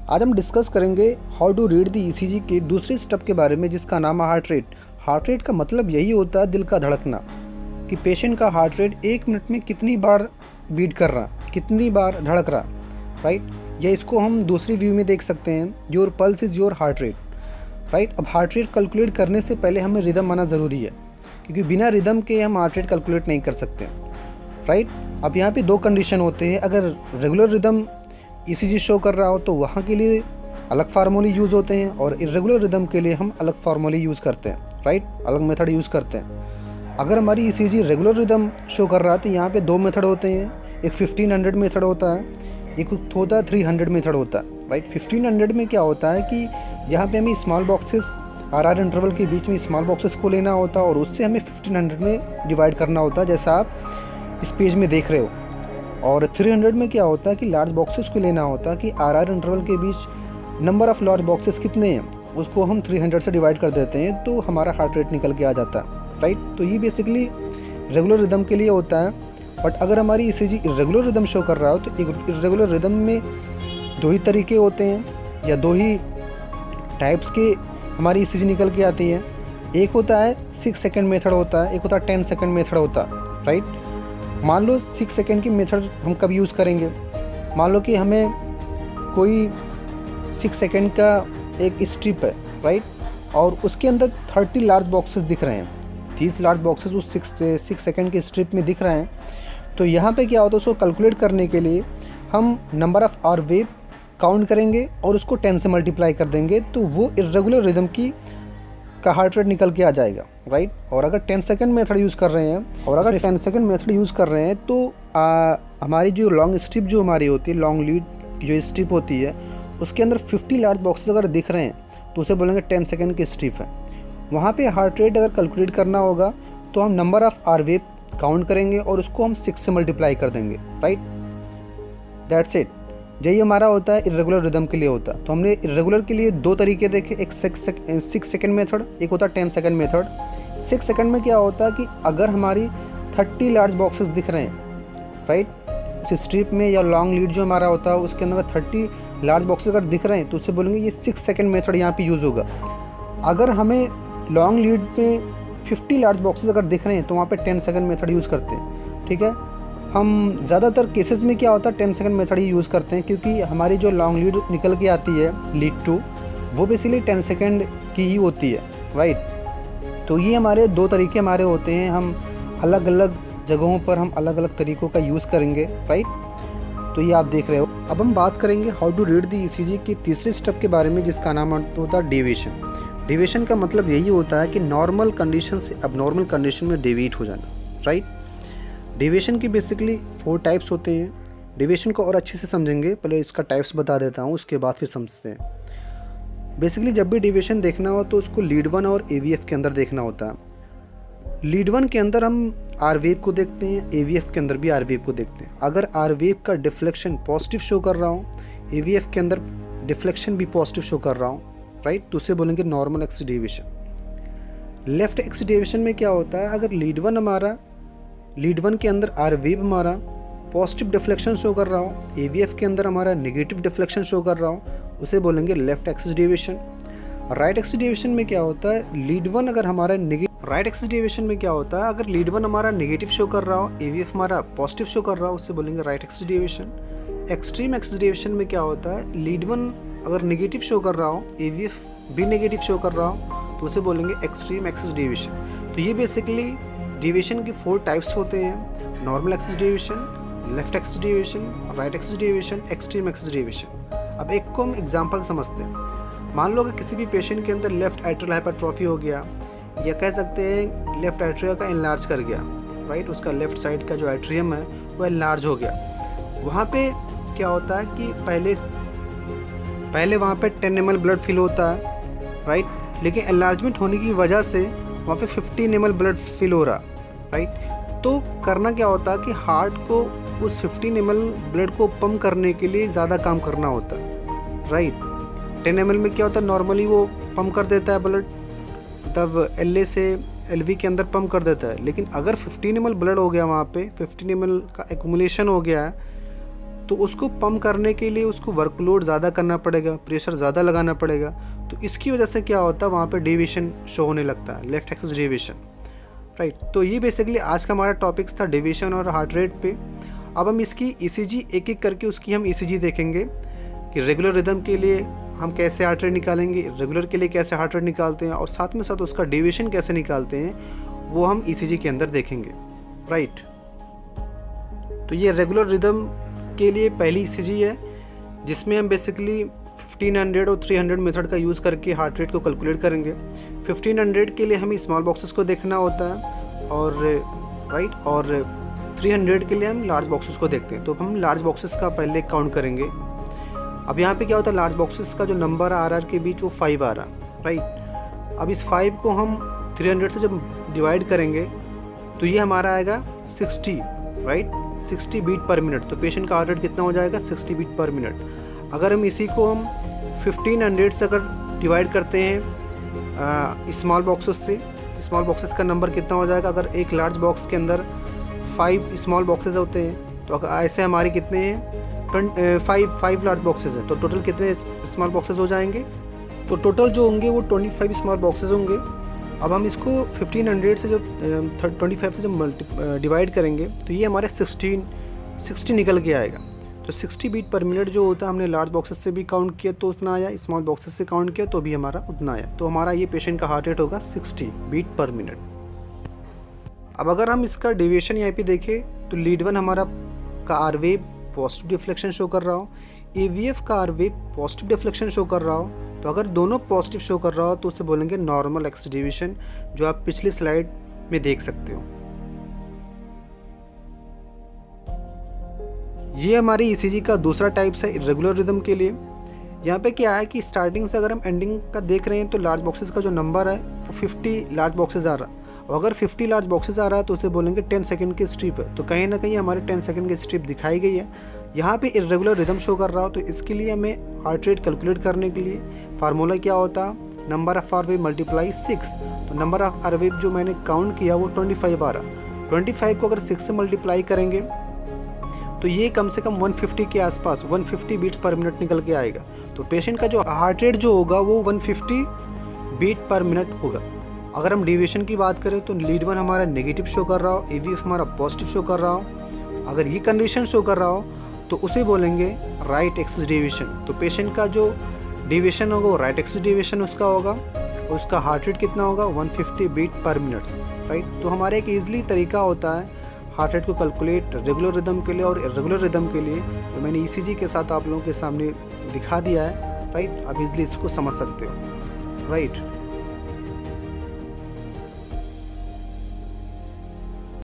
आज हम डिस्कस करेंगे how to read the ECG के दूसरे स्टेप के बारे में, जिसका नाम है हार्ट रेट। हार्ट रेट का मतलब यही होता है दिल का धड़कना, कि पेशेंट का हार्ट रेट 1 मिनट में कितनी बार बीट कर रहा, कितनी बार धड़क रहा, राइट। या इसको हम दूसरी व्यू में देख सकते हैं, your pulse is your heart rate, right. अब हार्ट रेट कैलकुलेट करने से पहले हमें रिदम आना ज़रूरी है, क्योंकि बिना रिदम के हम हार्ट रेट कैलकुलेट नहीं कर सकते, राइट। अब यहाँ पे 2 कंडीशन होते हैं। अगर रेगुलर रिदम ईसीजी शो कर रहा हो तो वहाँ के लिए अलग फार्मूले यूज़ होते हैं, और इरेगुलर रिदम के लिए हम अलग फार्मूले यूज़ करते हैं, राइट, अलग मेथड यूज़ करते हैं। अगर हमारी ईसीजी रेगुलर रिदम शो कर रहा है तो यहाँ पे 2 मेथड होते हैं। एक 1500 मेथड होता है, एक होता है 300 मेथड होता है, राइट। 1500 में क्या होता है कि यहाँ पे हमें स्मॉल बॉक्सेस आर इंटरवल के बीच में स्मॉल बॉक्सेस को लेना होता है, और उससे हमें 1500 में डिवाइड करना होता है, जैसा आप इस पेज में देख रहे हो। और 300 में क्या होता है कि लार्ज बॉक्सेस को लेना होता है, कि आर इंटरवल के बीच नंबर ऑफ़ लार्ज बॉक्सेस कितने हैं उसको हम 300 से डिवाइड कर देते हैं, तो हमारा हार्ट रेट निकल के आ जाता है, राइट। तो ये बेसिकली रेगुलर रिदम के लिए होता है। बट अगर हमारी ईसीजी इरेगुलर रिदम शो कर रहा हो तो इरेगुलर रिदम में 2 ही तरीके होते हैं, या 2 ही टाइप्स के हमारी ईसीजी निकल के आती है। एक होता है 6 सेकेंड मेथड होता है, एक होता है 10 सेकेंड मेथड होता है, राइट। मान लो 6 सेकेंड की मेथड हम कब यूज़ करेंगे। मान लो कि हमें कोई 6 सेकेंड का एक स्ट्रिप है, राइट, और उसके अंदर 30 लार्ज बॉक्सेस दिख रहे हैं, 30 लार्ज बॉक्सेस उस 6 सेकेंड के स्ट्रिप में दिख रहे हैं। तो यहाँ पे क्या होता है, उसको कैलकुलेट करने के लिए हम number of R wave count करेंगे और उसको 10 से मल्टीप्लाई कर देंगे, तो वो इरेगुलर रिदम की का हार्ट रेट निकल के आ जाएगा, राइट। और अगर 10 सेकेंड मेथड यूज़ कर रहे हैं, तो हमारी जो लॉन्ग स्ट्रिप जो हमारी होती है, लॉन्ग लीड जो स्ट्रिप होती है, उसके अंदर 50 लार्ज बॉक्सेस अगर दिख रहे हैं तो उसे बोलेंगे 10 सेकेंड की स्ट्रिप है। वहाँ पे हार्ट रेट अगर कैलकुलेट करना होगा तो हम number of R wave count करेंगे और उसको हम 6 से मल्टीप्लाई कर देंगे, राइट। That's it. यही हमारा होता है इरेगुलर रिदम के लिए होता है। तो हमने इरेगुलर के लिए 2 तरीके देखे, एक 6 सेकेंड मेथड, एक होता है 10 सेकेंड मेथड। 6 सेकेंड में क्या होता है कि अगर हमारी 30 लार्ज बॉक्सेस दिख रहे हैं, राइट, उस स्ट्रिप में या लॉन्ग लीड जो हमारा होता है उसके अंदर 30 लार्ज बॉक्सेस अगर दिख रहे हैं तो उसे बोलेंगे ये 6 सेकेंड मेथड यहाँ पे यूज़ होगा। अगर हमें लॉन्ग लीड में 50 लार्ज बॉक्सेस अगर दिख रहे हैं तो वहाँ पे 10 सेकेंड मेथड यूज़ करते हैं, ठीक है। हम ज़्यादातर केसेस में क्या होता है 10 सेकेंड मेथड ही यूज़ करते हैं, क्योंकि हमारी जो लॉन्ग लीड निकल के आती है लीड टू, वो बेसिकली 10 सेकेंड की ही होती है, राइट। तो ये हमारे 2 तरीके हमारे होते हैं। हम अलग अलग जगहों पर हम अलग अलग तरीक़ों का यूज़ करेंगे, राइट। तो ये आप देख रहे हो। अब हम बात करेंगे how to read the ECG के तीसरे स्टेप के बारे में, जिसका नाम होता है डेविएशन। डेविएशन का मतलब यही होता है कि नॉर्मल कंडीशन से अबनॉर्मल कंडीशन में डेविएट हो जाना, राइट। डेविएशन की बेसिकली 4 टाइप्स होते हैं। डेविएशन को और अच्छे से समझेंगे, पहले इसका टाइप्स बता देता हूँ, उसके बाद फिर समझते हैं। बेसिकली जब भी डेविएशन देखना हो तो उसको लीड 1 और एवीएफ के अंदर देखना होता है। लीड 1 के अंदर हम आर वेव को देखते हैं, एवीएफ के अंदर भी आर वेव को देखते हैं। अगर आर वेव का डिफ्लेक्शन पॉजिटिव शो कर रहा हो, एवीएफ के अंदर डिफ्लेक्शन भी पॉजिटिव शो कर रहा हो, राइट, तो उसे बोलेंगे normal axis deviation. Left axis deviation में क्या होता है, अगर लीड 1 के अंदर आर वेव हमारा पॉजिटिव डिफ्लेक्शन शो कर रहा हो, एवीएफ के अंदर हमारा नेगेटिव डिफ्लेक्शन शो कर रहा हो, उसे बोलेंगे left axis deviation. Right axis deviation में क्या होता है, लीड 1 अगर हमारा राइट एक्सिस डेविएशन में क्या होता है, अगर लीड 1 हमारा नेगेटिव शो कर रहा हो, एवीएफ हमारा पॉजिटिव शो कर रहा हो, उसे बोलेंगे right axis deviation. Extreme axis deviation में क्या होता है, लीड 1 अगर नेगेटिव शो कर रहा हो, एवीएफ भी नेगेटिव शो कर रहा हो, तो उसे बोलेंगे एक्सट्रीम एक्सिस डेविएशन। तो ये बेसिकली डेविएशन की 4 टाइप्स होते हैं, normal axis deviation, left axis deviation, right axis deviation, extreme axis deviation. अब एक को हम एग्जांपल समझते हैं। मान लो कि किसी भी पेशेंट के अंदर लेफ्ट एट्रियल हाइपरट्रॉफी हो गया, या कह सकते हैं लेफ्ट एट्रिया का एनलार्ज कर गया, राइट, उसका लेफ्ट साइड का जो एट्रियम है वो एनलार्ज हो गया। वहाँ पे क्या होता है कि पहले वहाँ पे 10 ml ब्लड फिल होता है, राइट, लेकिन एनलार्जमेंट होने की वजह से वहाँ पे 15 ml ब्लड फिल हो रहा, राइट। तो करना क्या होता है कि हार्ट को उस 15 ml ब्लड को पंप करने के लिए ज़्यादा काम करना होता है, राइट। 10 ml में क्या होता है, नॉर्मली वो पंप कर देता है ब्लड, तब LA से LV के अंदर पंप कर देता है। लेकिन अगर 15 ml ब्लड हो गया, वहाँ पे 15 ml का एक्यूमुलेशन हो गया है, तो उसको पंप करने के लिए उसको वर्कलोड ज़्यादा करना पड़ेगा, प्रेशर ज़्यादा लगाना पड़ेगा। तो इसकी वजह से क्या होता है, वहाँ पे डेविएशन शो होने लगता है, लेफ्ट एक्सिस डेविएशन, राइट। तो ये बेसिकली आज का हमारा टॉपिक्स था डेविएशन और हार्ट रेट पे। अब हम इसकी ईसीजी एक एक करके उसकी हम ईसीजी देखेंगे कि रेगुलर रिदम के लिए हम कैसे हार्ट रेट निकालेंगे, रेगुलर के लिए कैसे हार्ट रेट निकालते हैं, और साथ में साथ उसका डेविएशन कैसे निकालते हैं वो हम ईसीजी के अंदर देखेंगे, राइट। तो ये रेगुलर रिदम के लिए पहली ईसीजी है जिसमें हम बेसिकली 1500 और 300 मेथड का यूज़ करके हार्ट रेट को कैलकुलेट करेंगे। 1500 के लिए हमें स्मॉल बॉक्सेस को देखना होता है और राइट, और 300 के लिए हम लार्ज बॉक्सेस को देखते हैं। तो हम लार्ज बॉक्सेस का पहले काउंट करेंगे। अब यहाँ पे क्या होता है, लार्ज बॉक्सेस का जो नंबर आ रहा है के बीच वो 5 आ रहा, राइट। अब इस 5 को हम 300 से जब डिवाइड करेंगे तो ये हमारा आएगा 60, राइट, 60 बीट पर मिनट। तो पेशेंट का हार्ट रेट कितना हो जाएगा, 60 बीट पर मिनट। अगर हम इसी को हम 1500 से अगर डिवाइड करते हैं स्मॉल बॉक्सेस से, स्मॉल बॉक्सेस का नंबर कितना हो जाएगा, अगर एक लार्ज बॉक्स के अंदर 5 स्मॉल बॉक्सेस होते हैं तो ऐसे हमारे कितने हैं, 5 लार्ज बॉक्सेस हैं। तो टोटल कितने स्मॉल बॉक्सेस हो जाएंगे, तो टोटल जो होंगे वो 25 स्मॉल बॉक्सेस होंगे। अब हम इसको 1500 से जब 25 से जब डिवाइड करेंगे तो ये हमारे 60 निकल के आएगा। तो 60 बीट पर मिनट जो होता है, हमने लार्ज बॉक्सेस से भी काउंट किया तो उतना आया, स्मॉल बॉक्सेस से काउंट किया तो भी हमारा उतना आया। तो हमारा ये पेशेंट का हार्ट रेट होगा 60 बीट पर मिनट। अब अगर हम इसका डेविएशन यहाँ पे देखें तो लीड 1 हमारा का R wave positive deflection show कर रहा हो, AVF का R wave positive deflection show कर रहा हो। तो अगर दोनों पॉजिटिव शो कर रहा हो तो उसे बोलेंगे नॉर्मल एक्सिस डेविएशन, जो आप पिछली स्लाइड में देख सकते हो। ये हमारी ईसीजी का दूसरा टाइप्स है इरेगुलर रिदम के लिए। यहाँ पे क्या है कि स्टार्टिंग से अगर हम एंडिंग का देख रहे हैं तो लार्ज बॉक्सेस का जो नंबर है वो 50 लार्ज बॉक्सेस आ रहा है, और अगर 50 लार्ज बॉक्सेस आ रहा है तो उसे बोलेंगे 10 सेकंड की स्ट्रिप है। तो कहीं ना कहीं हमारे 10 सेकंड की स्ट्रिप दिखाई गई है। यहाँ पे इरेगुलर रिदम शो कर रहा हो तो इसके लिए हमें हार्ट रेट कैलकुलेट करने के लिए फार्मूला क्या होता है, number of R wave multiply 6। तो नंबर ऑफ आर वेव जो मैंने काउंट किया वो 25 आ रहा। 25 को अगर 6 से मल्टीप्लाई करेंगे तो ये कम से कम 150 के आसपास 150 बीट्स पर मिनट निकल के आएगा। तो पेशेंट का जो हार्ट रेट जो होगा वो 150 बीट पर मिनट होगा। अगर हम डेविएशन की बात करें तो लीड 1 हमारा नेगेटिव शो कर रहा हो, AVF हमारा पॉजिटिव शो कर रहा हो। अगर ये कंडीशन शो कर रहा हो तो उसे बोलेंगे राइट एक्सिस डेविएशन। तो पेशेंट का जो डेविएशन होगा वो राइट एक्सिस डेविएशन उसका होगा, और उसका हार्ट रेट कितना होगा, 150 बीट पर मिनट, राइट। तो हमारा एक ईजिली तरीका होता है हार्ट रेट को कैलकुलेट रेगुलर रिदम के लिए और इरेगुलर रिदम के लिए, तो मैंने ECG के साथ आप लोगों के सामने दिखा दिया है, राइट। आप इजिली इसको समझ सकते हो, राइट।